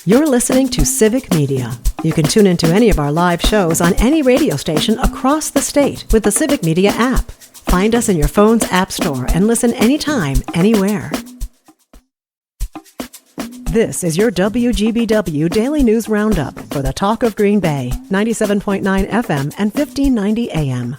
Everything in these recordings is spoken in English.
You're listening to Civic Media. You can tune into any of our live shows on any radio station across the state with the Civic Media app. Find us in your phone's app store and listen anytime, anywhere. This is your WGBW Daily News Roundup for the Talk of Green Bay, 97.9 FM and 1590 AM.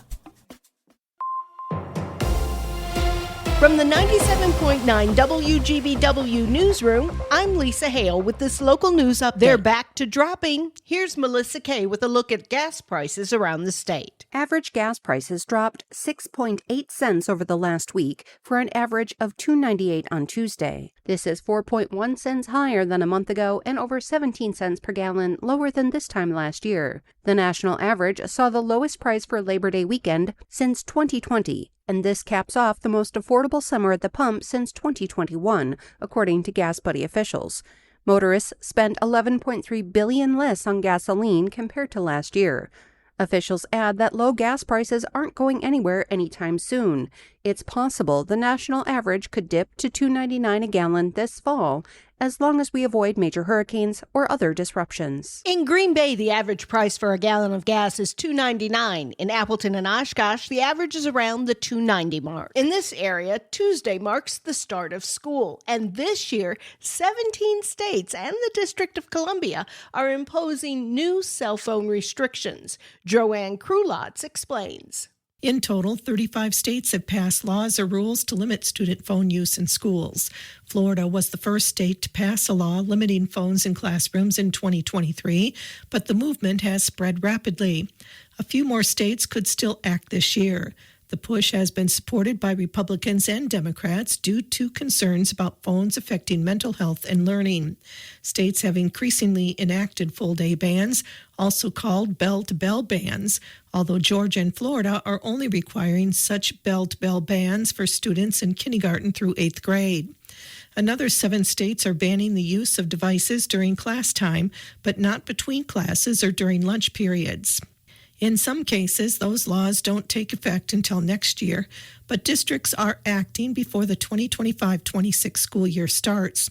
From the 97.9 WGBW newsroom, I'm Lisa Hale with this local news update. They're back to dropping. Here's Melissa Kay with a look at gas prices around the state. Average gas prices dropped 6.8 cents over the last week for an average of $2.98 on Tuesday. This is 4.1 cents higher than a month ago and over 17 cents per gallon lower than this time last year. The national average saw the lowest price for Labor Day weekend since 2020. And this caps off the most affordable summer at the pump since 2021, according to Gas Buddy officials. Motorists spent $11.3 billion less on gasoline compared to last year. Officials add that low gas prices aren't going anywhere anytime soon. It's possible the national average could dip to $2.99 a gallon this fall, as long as we avoid major hurricanes or other disruptions. In Green Bay, the average price for a gallon of gas is $2.99. In Appleton and Oshkosh, the average is around the $2.90 mark. In this area, Tuesday marks the start of school, and this year, 17 states and the District of Columbia are imposing new cell phone restrictions. Joanne Krulotz explains. In total, 35 states have passed laws or rules to limit student phone use in schools. Florida was the first state to pass a law limiting phones in classrooms in 2023, but the movement has spread rapidly. A few more states could still act this year. The push has been supported by Republicans and Democrats due to concerns about phones affecting mental health and learning. States have increasingly enacted full-day bans, also called bell-to-bell bans, although Georgia and Florida are only requiring such bell-to-bell bans for students in kindergarten through 8th grade. Another 7 states are banning the use of devices during class time, but not between classes or during lunch periods. In some cases, those laws don't take effect until next year, but districts are acting before the 2025-26 school year starts.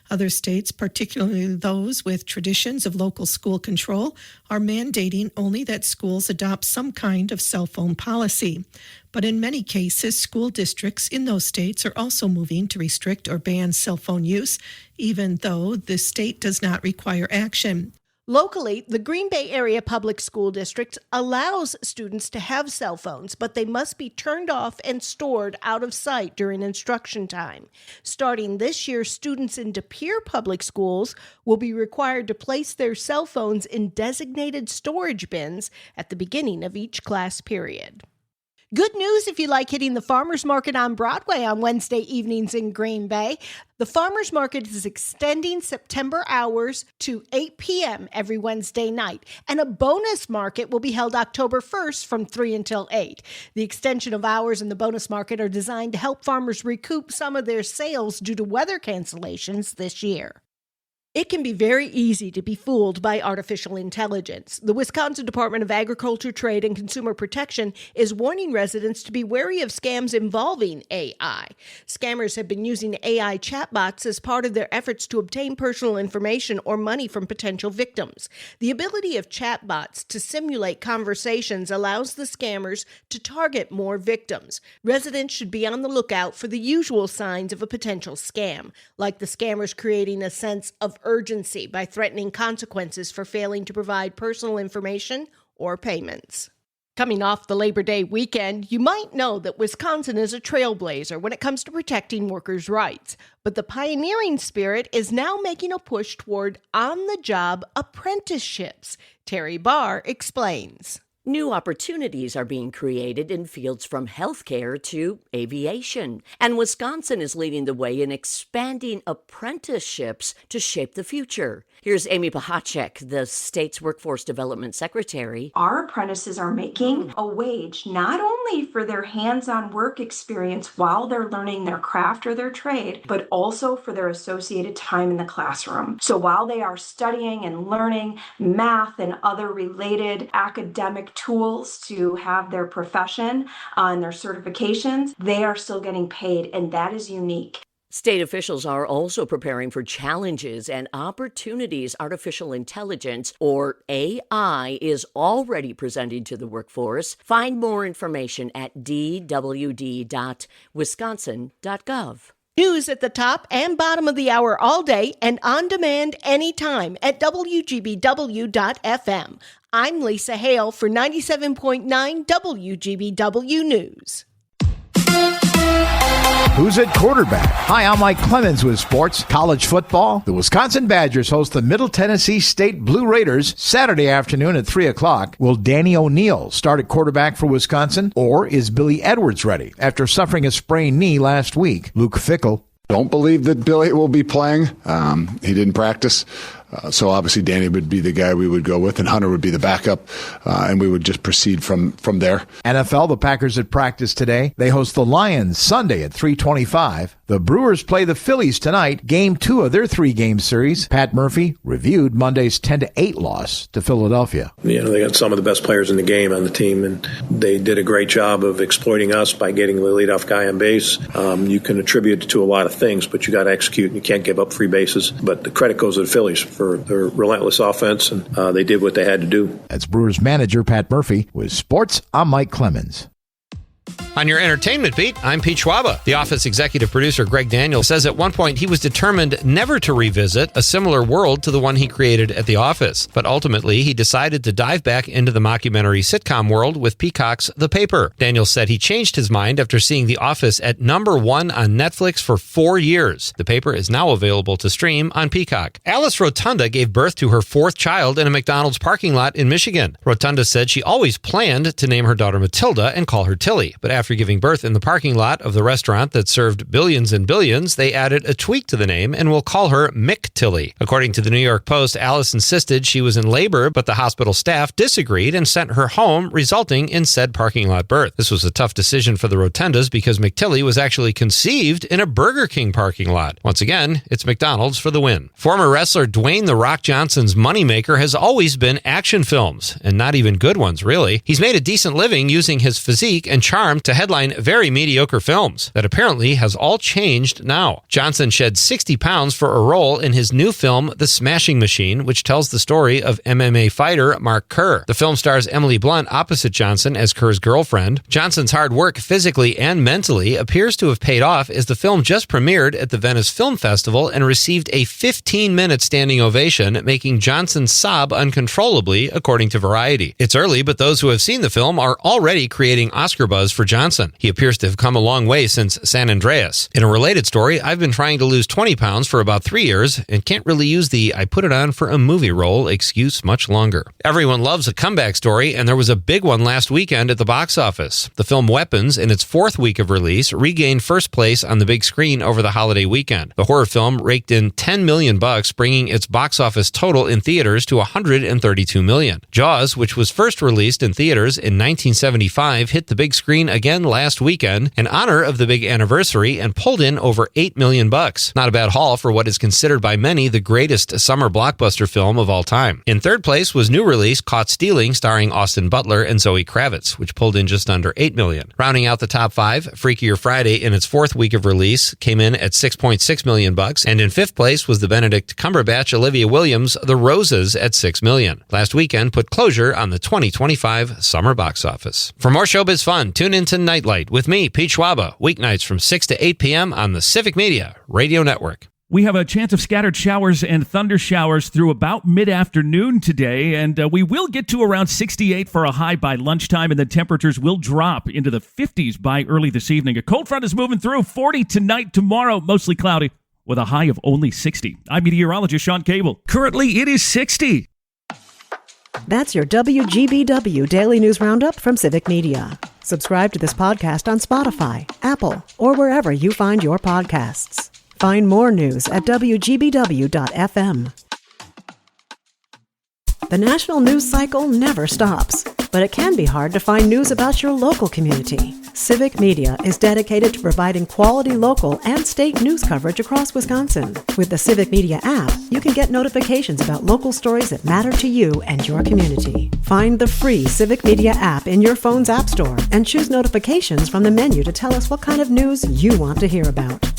Other states, particularly those with traditions of local school control, are mandating only that schools adopt some kind of cell phone policy. But in many cases, school districts in those states are also moving to restrict or ban cell phone use, even though the state does not require action. Locally, the Green Bay Area Public School District allows students to have cell phones, but they must be turned off and stored out of sight during instruction time. Starting this year, students in De Pere Public Schools will be required to place their cell phones in designated storage bins at the beginning of each class period. Good news if you like hitting the Farmers Market on Broadway on Wednesday evenings in Green Bay. The Farmers Market is extending September hours to 8 p.m. every Wednesday night, and a bonus market will be held October 1st from 3 until 8. The extension of hours in the bonus market are designed to help farmers recoup some of their sales due to weather cancellations this year. It can be very easy to be fooled by artificial intelligence. The Wisconsin Department of Agriculture, Trade, and Consumer Protection is warning residents to be wary of scams involving AI. Scammers have been using AI chatbots as part of their efforts to obtain personal information or money from potential victims. The ability of chatbots to simulate conversations allows the scammers to target more victims. Residents should be on the lookout for the usual signs of a potential scam, like the scammers creating a sense of urgency by threatening consequences for failing to provide personal information or payments. Coming off the Labor Day weekend, you might know that Wisconsin is a trailblazer when it comes to protecting workers' rights. But the pioneering spirit is now making a push toward on-the-job apprenticeships. Terry Barr explains. New opportunities are being created in fields from healthcare to aviation, and Wisconsin is leading the way in expanding apprenticeships to shape the future. Here's Amy Pahacek, the state's Workforce Development Secretary. Our apprentices are making a wage not only for their hands-on work experience while they're learning their craft or their trade, but also for their associated time in the classroom. So while they are studying and learning math and other related academic tools to have their profession and their certifications, they are still getting paid, and that is unique. State officials are also preparing for challenges and opportunities artificial intelligence, or AI, is already presenting to the workforce. Find more information at dwd.wisconsin.gov. News at the top and bottom of the hour all day and on demand anytime at WGBW.FM. I'm Lisa Hale for 97.9 WGBW News. Who's at quarterback? Hi, I'm Mike Clemens with sports. College football. The Wisconsin Badgers host the Middle Tennessee State Blue Raiders Saturday afternoon at 3 o'clock. Will Danny O'Neal start at quarterback for Wisconsin, or is Billy Edwards ready after suffering a sprained knee last week? Luke Fickell. Don't believe that Billy will be playing. He didn't practice. So obviously Danny would be the guy we would go with, and Hunter would be the backup, and we would just proceed from there. NFL, the Packers at practice today. They host the Lions Sunday at 3:25. The Brewers play the Phillies tonight, game 2 of their 3-game series. Pat Murphy reviewed Monday's 10-8 loss to Philadelphia. They got some of the best players in the game on the team, and they did a great job of exploiting us by getting the leadoff guy on base. You can attribute it to a lot of things, but you got to execute, and you can't give up free bases. But the credit goes to the Phillies for their relentless offense, and they did what they had to do. That's Brewers manager Pat Murphy. With sports, I'm Mike Clemens. On your entertainment beat, I'm Pete Schwaba. The Office executive producer Greg Daniels says at one point he was determined never to revisit a similar world to the one he created at The Office. But ultimately, he decided to dive back into the mockumentary sitcom world with Peacock's The Paper. Daniels said he changed his mind after seeing The Office at #1 on Netflix for 4 years. The Paper is now available to stream on Peacock. Alice Rotunda gave birth to her 4th child in a McDonald's parking lot in Michigan. Rotunda said she always planned to name her daughter Matilda and call her Tilly. But after giving birth in the parking lot of the restaurant that served billions and billions, they added a tweak to the name and will call her Mick Tilly. According to the New York Post, Alice insisted she was in labor, but the hospital staff disagreed and sent her home, resulting in said parking lot birth. This was a tough decision for the Rotundas because McTilly was actually conceived in a Burger King parking lot. Once again, it's McDonald's for the win. Former wrestler Dwayne "The Rock" Johnson's moneymaker has always been action films, and not even good ones, really. He's made a decent living using his physique and charm to headline very mediocre films. That apparently has all changed now. Johnson shed 60 pounds for a role in his new film, The Smashing Machine, which tells the story of MMA fighter Mark Kerr. The film stars Emily Blunt opposite Johnson as Kerr's girlfriend. Johnson's hard work physically and mentally appears to have paid off, as the film just premiered at the Venice Film Festival and received a 15-minute standing ovation, making Johnson sob uncontrollably, according to Variety. It's early, but those who have seen the film are already creating Oscar buzz for Johnson. He appears to have come a long way since San Andreas. In a related story, I've been trying to lose 20 pounds for about 3 years and can't really use the "I put it on for a movie" role excuse much longer. Everyone loves a comeback story, and there was a big one last weekend at the box office. The film Weapons, in its 4th week of release, regained first place on the big screen over the holiday weekend. The horror film raked in $10 million, bringing its box office total in theaters to $132 million. Jaws, which was first released in theaters in 1975, hit the big screen again last weekend in honor of the big anniversary and pulled in over $8 million. Not a bad haul for what is considered by many the greatest summer blockbuster film of all time. In 3rd place was new release Caught Stealing, starring Austin Butler and Zoe Kravitz, which pulled in just under $8 million. Rounding out the top 5, Freakier Friday, in its 4th week of release, came in at $6.6 million, and in 5th place was the Benedict Cumberbatch Olivia Williams The Roses at $6 million. Last weekend put closure on the 2025 summer box office. For more showbiz fun, tune into Nightlight with me, Pete Schwaba, weeknights from 6 to 8 p.m. on the Civic Media Radio Network. We have a chance of scattered showers and thunder showers through about mid-afternoon today, and we will get to around 68 for a high by lunchtime, and then temperatures will drop into the 50s by early this evening. A cold front is moving through. 40 tonight, tomorrow, mostly cloudy, with a high of only 60. I'm meteorologist Sean Cable. Currently, it is 60. That's your WGBW Daily News Roundup from Civic Media. Subscribe to this podcast on Spotify, Apple, or wherever you find your podcasts. Find more news at WGBW.FM. The national news cycle never stops, but it can be hard to find news about your local community. Civic Media is dedicated to providing quality local and state news coverage across Wisconsin. With the Civic Media app, you can get notifications about local stories that matter to you and your community. Find the free Civic Media app in your phone's app store and choose notifications from the menu to tell us what kind of news you want to hear about.